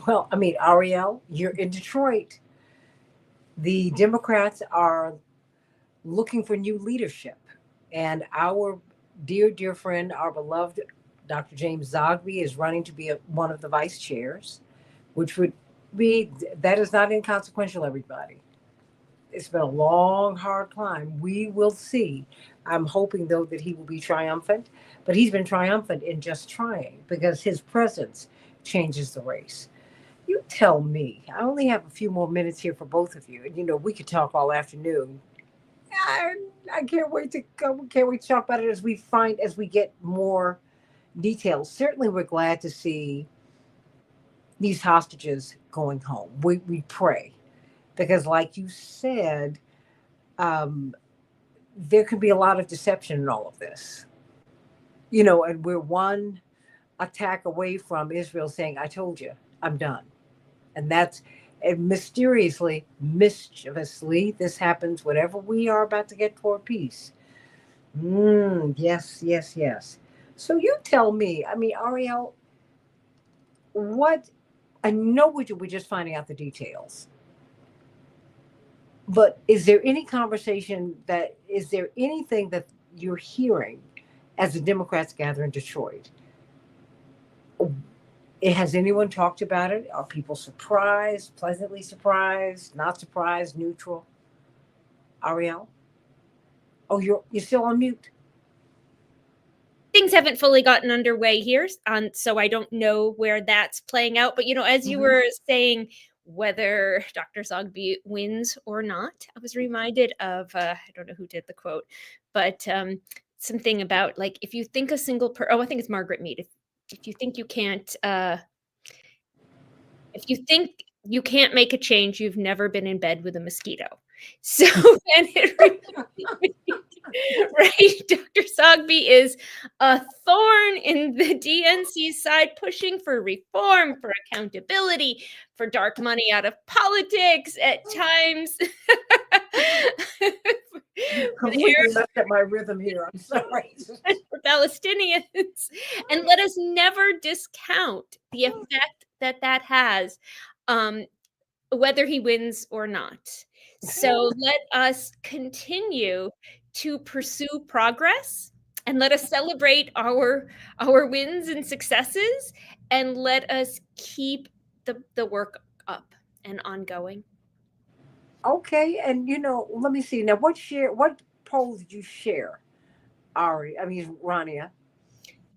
Well, I mean, Ariel, you're in Detroit. The Democrats are looking for new leadership. And our dear friend, our beloved Dr. James Zogby is running to be one of the vice chairs, which would be, that is not inconsequential, everybody. It's been a long, hard climb. We will see. I'm hoping, though, that he will be triumphant, but he's been triumphant in just trying because his presence changes the race. You tell me. I only have a few more minutes here for both of you. And, we could talk all afternoon. I, I can't wait to go. Can't wait to talk about it as we get more details. Certainly, we're glad to see these hostages going home. We pray because, like you said, there could be a lot of deception in all of this. and we're one attack away from Israel saying, I told you, I'm done. And that's and mysteriously, mischievously, this happens whenever we are about to get toward peace. Yes, yes, yes. So you tell me, I mean, Ariel, what I know we're just finding out the details, but is there any conversation is there anything that you're hearing as the Democrats gather in Detroit? Has anyone talked about it? Are people surprised, pleasantly surprised, not surprised, neutral? Ariel? Oh, you're still on mute. Things haven't fully gotten underway here, so I don't know where that's playing out. But as you were saying, whether Dr. Zogby wins or not, I was reminded of I don't know who did the quote, but something about like if you think a single I think it's Margaret Mead. If you think you can't if you think you can't make a change, you've never been in bed with a mosquito. So and it right, Dr. Sogby is a thorn in the DNC side, pushing for reform, for accountability, for dark money out of politics at times. Completely left at my rhythm here. I'm sorry. For Palestinians. And let us never discount the effect that has, whether he wins or not. So let us continue to pursue progress, and let us celebrate our wins and successes, and let us keep the work up and ongoing. Okay, and let me see now. What poll did you share, Rania?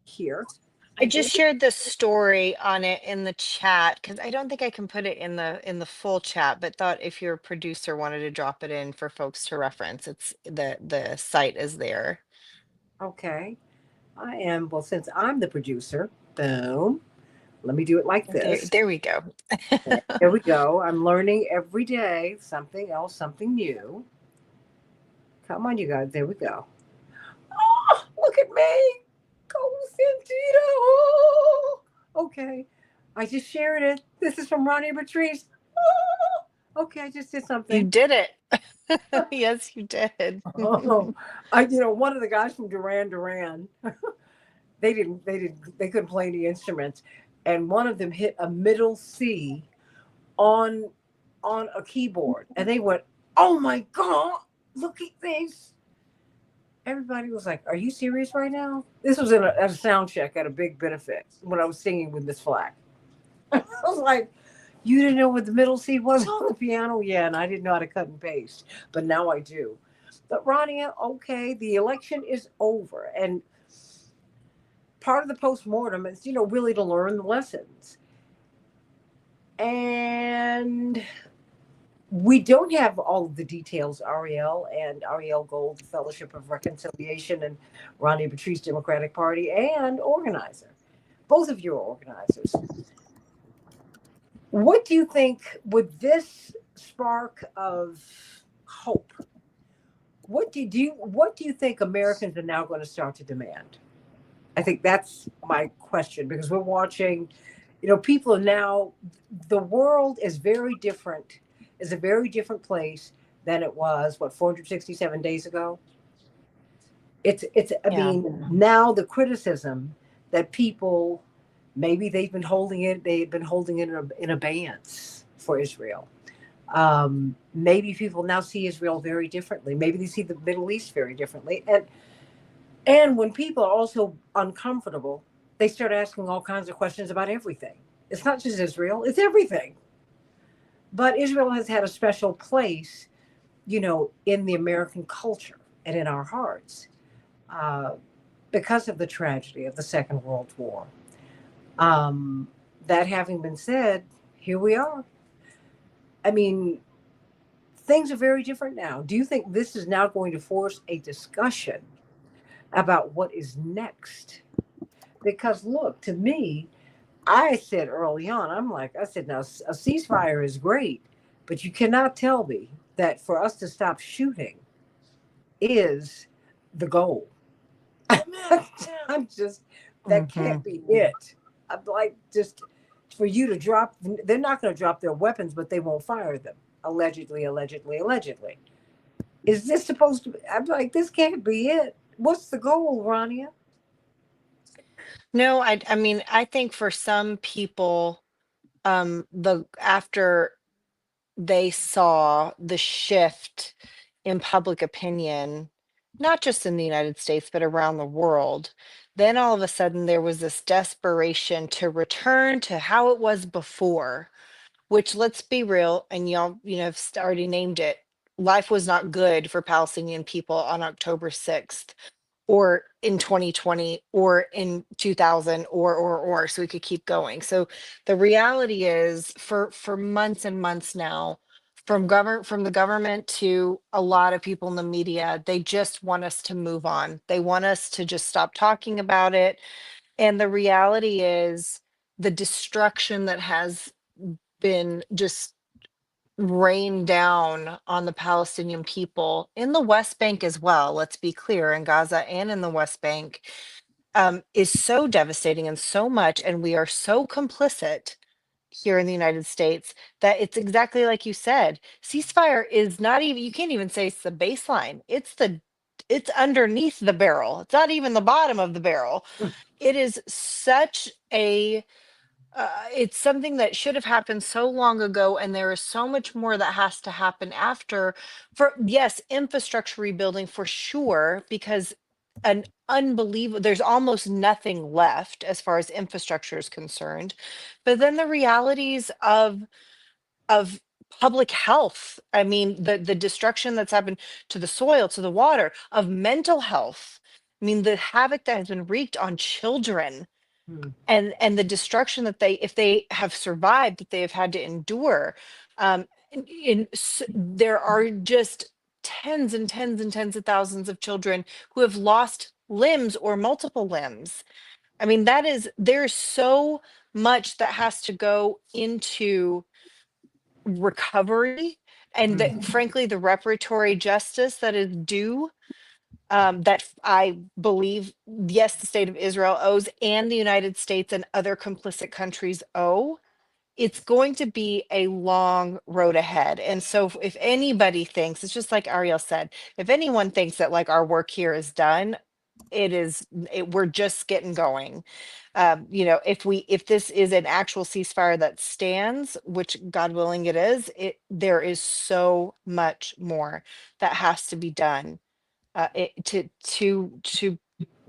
Here, I just shared the story on it in the chat because I don't think I can put it in the full chat, but thought if your producer wanted to drop it in for folks to reference, it's the site is there. Okay, I am. Well, since I'm the producer, boom. Let me do it like this. There we go. There we go. I'm learning every day something else, something new. Come on, you guys. There we go. Oh, look at me. Go, Santita. Oh, okay. I just shared it. This is from Ronnie Patrice. Oh, okay, I just did something. You did it. Yes, you did. Oh, one of the guys from Duran, they couldn't play any instruments, and one of them hit a middle C on a keyboard, and they went, "Oh my God, look at this!" Everybody was like, "Are you serious right now?" This was at a sound check at a big benefit when I was singing with Miss Flack. I was like, "You didn't know what the middle C was on the piano?" Yeah, and I didn't know how to cut and paste, but now I do. But Rania, okay, the election is over, and part of the postmortem is, really to learn the lessons. And we don't have all of the details, Ariel and Ariel Gold, Fellowship of Reconciliation, and Ronnie Patrice, Democratic Party, and organizer. Both of you are organizers. What do you think with this spark of hope? What do you think Americans are now going to start to demand? I think that's my question, because we're watching, people are now, the world is a very different place than it was, 467 days ago. I mean, now the criticism that people, maybe they've been holding it in abeyance for Israel. Maybe people now see Israel very differently. Maybe they see the Middle East very differently. And when people are also uncomfortable, they start asking all kinds of questions about everything. It's not just Israel, it's everything. But Israel has had a special place, in the American culture and in our hearts, because of the tragedy of the Second World War. That having been said, here we are. I mean, things are very different now. Do you think this is now going to force a discussion about what is next? Because look, to me, I said early on, I said, now a ceasefire is great, but you cannot tell me that for us to stop shooting is the goal. I'm just, that can't be it. I'm like, just for you to drop, they're not going to drop their weapons, but they won't fire them. Allegedly, allegedly, allegedly. Is this supposed to be? I'm like, this can't be it. What's the goal, Rania? No, I mean, I think for some people, the after they saw the shift in public opinion, not just in the United States, but around the world, then all of a sudden there was this desperation to return to how it was before, which let's be real, and y'all, have already named it. Life was not good for Palestinian people on October 6th or in 2020 or in 2000 or so we could keep going. So the reality is for months and months now, from the government to a lot of people in the media, they just want us to move on. They want us to just stop talking about it. And the reality is the destruction that has been just rained down on the Palestinian people in the West Bank as well. Let's be clear, in Gaza and in the West Bank, is so devastating and so much, and we are so complicit here in the United States that it's exactly like you said. Ceasefire is not even, you can't even say it's the baseline. It's underneath the barrel. It's not even the bottom of the barrel. It is such a it's something that should have happened so long ago, and there is so much more that has to happen after. For yes, infrastructure rebuilding for sure, because an unbelievable, there's almost nothing left as far as infrastructure is concerned. But then the realities of public health, I mean, the destruction that's happened to the soil, to the water, of mental health. I mean, the havoc that has been wreaked on children, Hmm. and the destruction that they, if they have survived, that they have had to endure. There are just tens and tens and tens of thousands of children who have lost limbs or multiple limbs. I mean, there's so much that has to go into recovery, and that, Hmm. frankly, the reparatory justice that is due, that I believe, yes, the state of Israel owes, and the United States and other complicit countries owe. It's going to be a long road ahead. And so if anybody thinks, it's just like Ariel said, if anyone thinks that like our work here is done, we're just getting going. If this is an actual ceasefire that stands, which God willing it is, there is so much more that has to be done, to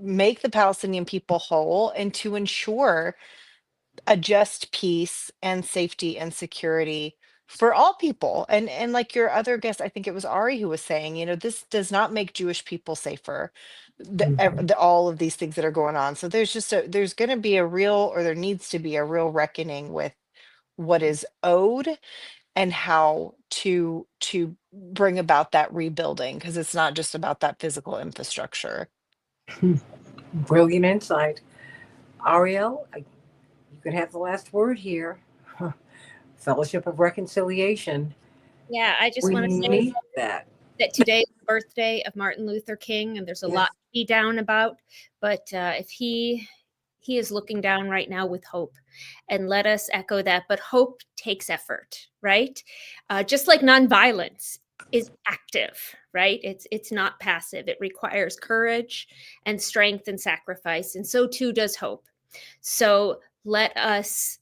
make the Palestinian people whole and to ensure a just peace and safety and security for all people. And like your other guest, I think it was Ari who was saying, this does not make Jewish people safer. All of these things that are going on. So there's going to be a real, or there needs to be a real reckoning with what is owed and how to bring about that rebuilding, because it's not just about that physical infrastructure. Brilliant insight. Ariel, you can have the last word here. Fellowship of Reconciliation. Yeah, I just We want to say need that. that today is the birthday of Martin Luther King, and there's a lot Yes. to be down about. But if he is looking down right now with hope, and let us echo that. But hope takes effort, right? Just like nonviolence is active, right? It's not passive. It requires courage and strength and sacrifice, and so too does hope. So let us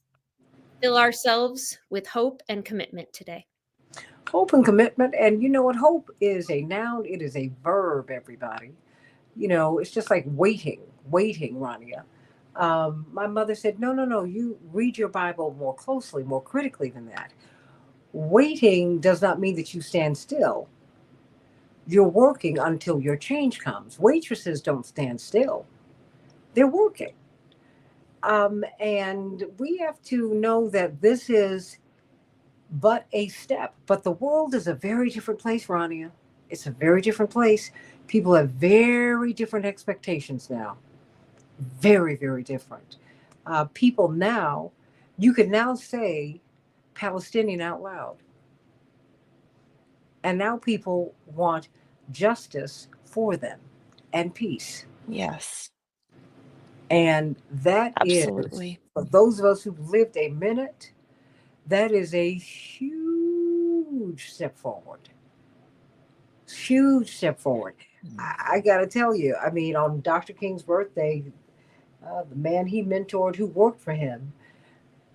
fill ourselves with hope and commitment today. Hope and commitment. And you know what? Hope is a noun, it is a verb, everybody. It's just like waiting, Rania. My mother said, no, no, no, you read your Bible more closely, more critically than that. Waiting does not mean that you stand still. You're working until your change comes. Waitresses don't stand still, they're working. And we have to know that this is but a step. But the world is a very different place, Rania. It's a very different place. People have very different expectations now. Very, very different. People now, you can now say Palestinian out loud. And now people want justice for them and peace. Yes, And that is, absolutely. for those of us who've lived a minute, that is a huge step forward. Huge step forward. I got to tell you, I mean, on Dr. King's birthday, the man he mentored who worked for him,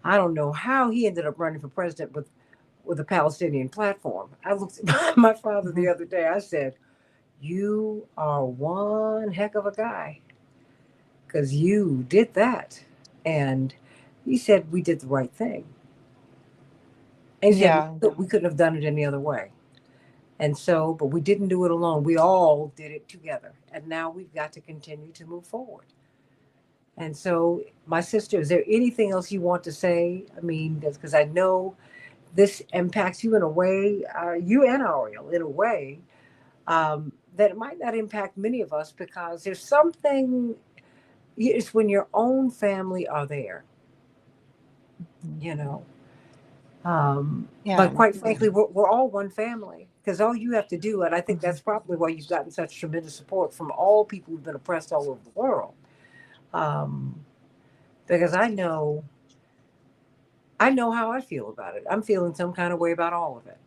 I don't know how he ended up running for president with a Palestinian platform. I looked at my father the Mhm. other day. I said, "You are one heck of a guy because you did that." And he said, "We did the right thing." And he said, Yeah, We couldn't have done it any other way." And so, but we didn't do it alone. We all did it together. And now we've got to continue to move forward. And so, my sister, is there anything else you want to say? I mean, because I know this impacts you in a way, you and Ariel, in a way that it might not impact many of us because there's something, it's when your own family are there, Mhm. you know. But Yeah, quite frankly, we're all one family because all you have to do, and I think mhm. that's probably why you've gotten such tremendous support from all people who've been oppressed all over the world. Um, because I know how I feel about it. I'm feeling some kind of way about all of it.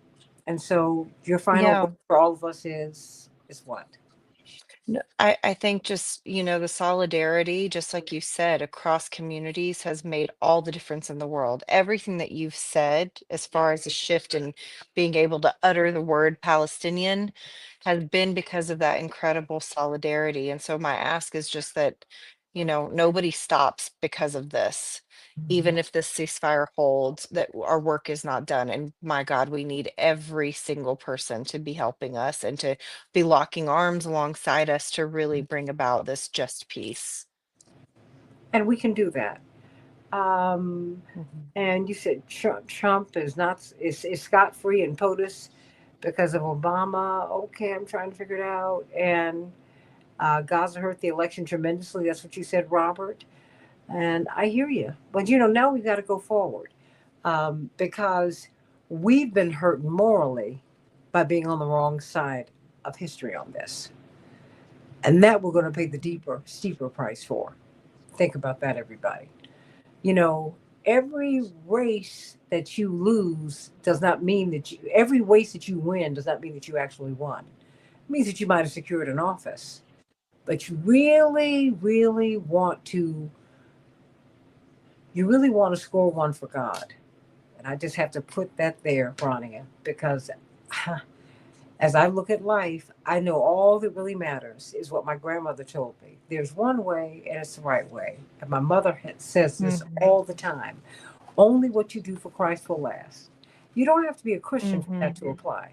And so your final word Yeah. for all of us is what? No, I think just, the solidarity, just like you said, across communities has made all the difference in the world. Everything that you've said, as far as a shift in being able to utter the word Palestinian, has been because of that incredible solidarity. And so my ask is just that, nobody stops because of this. Even if this ceasefire holds, that our work is not done. And my God, we need every single person to be helping us and to be locking arms alongside us to really bring about this just peace. And we can do that. Um, Mhm. and you said Trump is not is scot free and POTUS because of Obama. Okay, I'm trying to figure it out. And Gaza hurt the election tremendously. That's what you said, Robert. And I hear you. But now we've got to go forward because we've been hurt morally by being on the wrong side of history on this. And that we're going to pay the deeper, steeper price for. Think about that, everybody. You know, every race that you lose does not mean that every race that you win does not mean that you actually won. It means that you might have secured an office, but you really want to score one for God. And I just have to put that there, Bronia, because as I look at life, I know all that really matters is what my grandmother told me. There's one way, and it's the right way. And my mother says this Mhm. all the time. Only what you do for Christ will last. You don't have to be a Christian for that Mhm. to apply.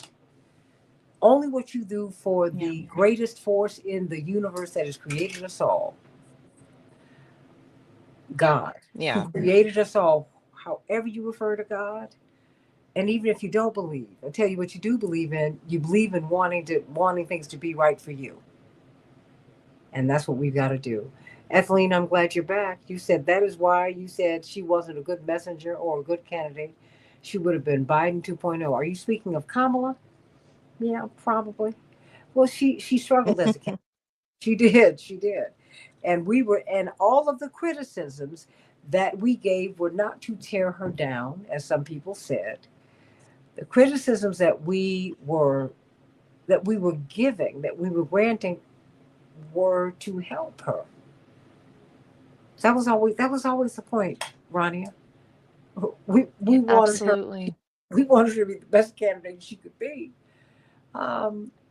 Only what you do for Yeah. the greatest force in the universe that has created us all, God, who Yeah. created us all, however you refer to God. And even if you don't believe, I tell you what you do believe in. You believe in wanting things to be right for you, and that's what we've got to do. Etheline, I'm glad you're back. You said that is why you said she wasn't a good messenger or a good candidate. She would have been Biden 2.0. Are you speaking of Kamala? Yeah, probably. Well, she struggled as a candidate. She did. And all of the criticisms that we gave were not to tear her down, as some people said. The criticisms that we were giving, that we were granting, were to help her. That was always the point, Rania. We Yeah, wanted her absolutely. we wanted her to be the best candidate she could be,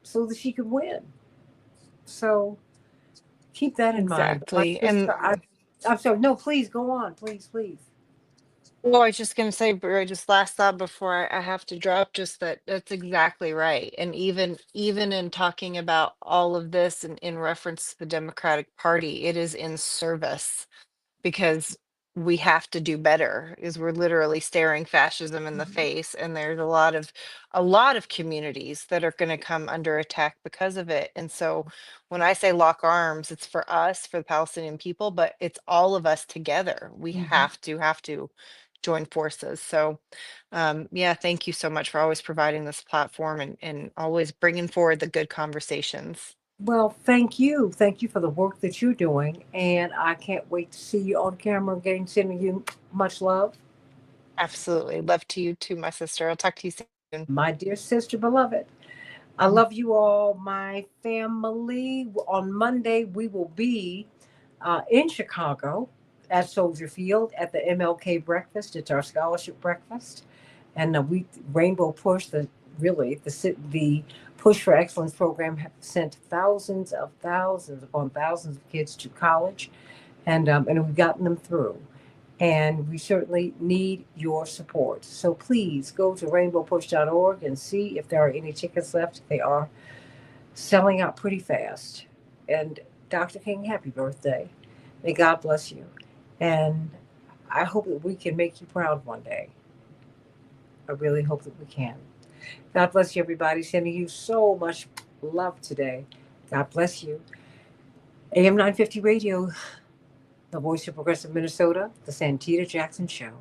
so that she could win. So keep that in mind. But my Exactly. And sister, I'm sorry. No, please go on. Please, please. well, I was just gonna say, but just last thought before I have to drop, just that that's exactly right. And even in talking about all of this and in reference to the Democratic Party, it is in service because we have to do better is we're literally staring fascism in the face, and there's a lot of communities that are going to come under attack because of it. And so when I say lock arms, it's for us, for the Palestinian people, but it's all of us together. We Mhm. have to join forces. So yeah, thank you so much for always providing this platform and always bringing forward the good conversations. Well, thank you. Thank you for the work that you're doing. And I can't wait to see you on camera again, sending you much love. Absolutely. Love to you too, my sister. I'll talk to you soon. My dear sister, beloved. I love you all, my family. On Monday, we will be in Chicago at Soldier Field at the MLK breakfast. It's our scholarship breakfast, and we Rainbow Push the Push for Excellence program have sent thousands upon thousands of kids to college, and we've gotten them through. And we certainly need your support. So please go to rainbowpush.org and see if there are any tickets left. They are selling out pretty fast. And Dr. King, happy birthday. May God bless you. And I hope that we can make you proud one day. I really hope that we can. God bless you, everybody. Sending you so much love today. God bless you. AM 950 Radio, the voice of progressive Minnesota, the Santita Jackson Show.